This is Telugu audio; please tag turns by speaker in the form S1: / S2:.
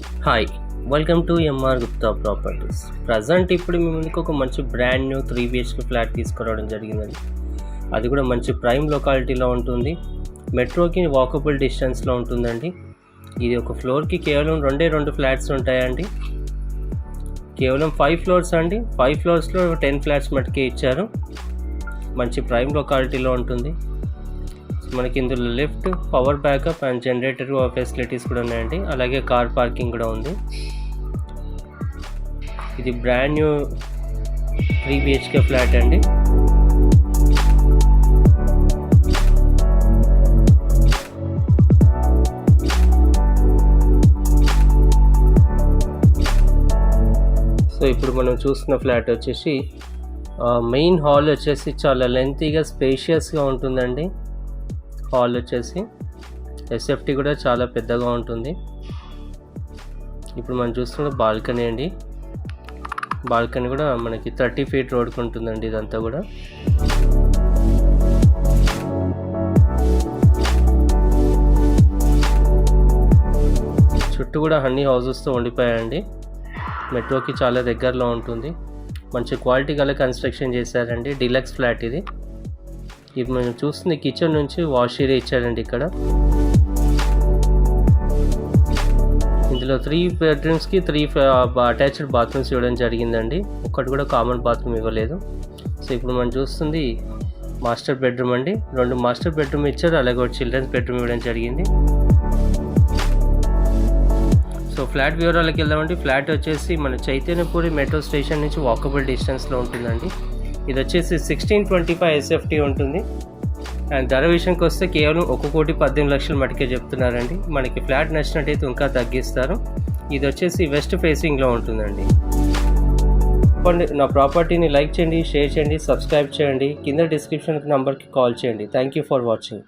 S1: Hi, welcome to MR Gupta Properties. Present ఇప్పుడు మీ ముందుకు ఒక మంచి బ్రాండ్ న్యూ 3 BHK ఫ్లాట్ తీసుకురావడం జరిగిందండి. అది కూడా మంచి ప్రైమ్ లొకాలిటీలో ఉంటుంది. మెట్రోకి వాకబుల్ డిస్టెన్స్లో ఉంటుందండి. ఇది ఒక ఫ్లోర్కి కేవలం 2 ఫ్లాట్స్ ఉంటాయండి. కేవలం 5 ఫ్లోర్స్ అండి. 5 ఫ్లోర్స్లో 10 ఫ్లాట్స్ మటుకే ఇచ్చారు. మంచి ప్రైమ్ లొకాలిటీలో ఉంటుంది. మనకి ఇందులో lift, power backup and generator facilities కూడా ఉన్నాయండి. అలాగే కార్ పార్కింగ్ కూడా ఉంది. ఇది బ్రాండ్ న్యూ 3 BHK ఫ్లాట్ అండి. సో ఇప్పుడు మనం చూస్తున్న ఫ్లాట్ వచ్చేసి మెయిన్ హాల్ వచ్చేసి చాలా లెంతీగా స్పేషియస్గా ఉంటుందండి. హాల్ వచ్చేసి ఎస్ఎఫ్టీ కూడా చాలా పెద్దగా ఉంటుంది. ఇప్పుడు మనం చూస్తున్న బాల్కనీ అండి. బాల్కనీ కూడా మనకి 30 ఫీట్ రోడ్కి ఉంటుందండి. ఇదంతా కూడా చుట్టూ కూడా అన్ని హౌసెస్తో ఉండిపోయాయండి. మెట్రోకి చాలా దగ్గరలో ఉంటుంది. మంచి క్వాలిటీ గల కన్స్ట్రక్షన్ చేశారండి. డీలక్స్ ఫ్లాట్ ఇది. ఇప్పుడు మనం చూస్తుంది కిచెన్ నుంచి వాష్ ఏరియా ఇచ్చాడండి. ఇక్కడ ఇందులో 3 బెడ్రూమ్స్కి 3 అటాచ్డ్ బాత్రూమ్స్ ఇవ్వడం జరిగిందండి. ఒక్కటి కూడా కామన్ బాత్రూమ్ ఇవ్వలేదు. సో ఇప్పుడు మనం చూస్తుంది మాస్టర్ బెడ్రూమ్ అండి. 2 మాస్టర్ బెడ్రూమ్ ఇచ్చారు. అలాగే ఒక చిల్డ్రన్స్ బెడ్రూమ్ ఇవ్వడం జరిగింది. సో ఫ్లాట్ వివరాలకు వెళ్దామండి. ఫ్లాట్ వచ్చేసి మన చైతన్యపూరి మెట్రో స్టేషన్ నుంచి వాకబుల్ డిస్టెన్స్లో ఉంటుందండి. ఇది వచ్చేసి 1625 ఎస్ఎఫ్టీ ఉంటుంది. అండ్ ధర విషయానికి వస్తే కేవలం 1,18,00,000 మటుకే చెప్తున్నారండి. మనకి ఫ్లాట్ నచ్చినట్టయితే ఇంకా తగ్గిస్తారు. ఇది వచ్చేసి వెస్ట్ ఫేసింగ్లో ఉంటుందండి. నా ప్రాపర్టీని లైక్ చేయండి, షేర్ చేయండి, సబ్స్క్రైబ్ చేయండి. కింద డిస్క్రిప్షన్ నెంబర్కి కాల్ చేయండి. Thank you for watching.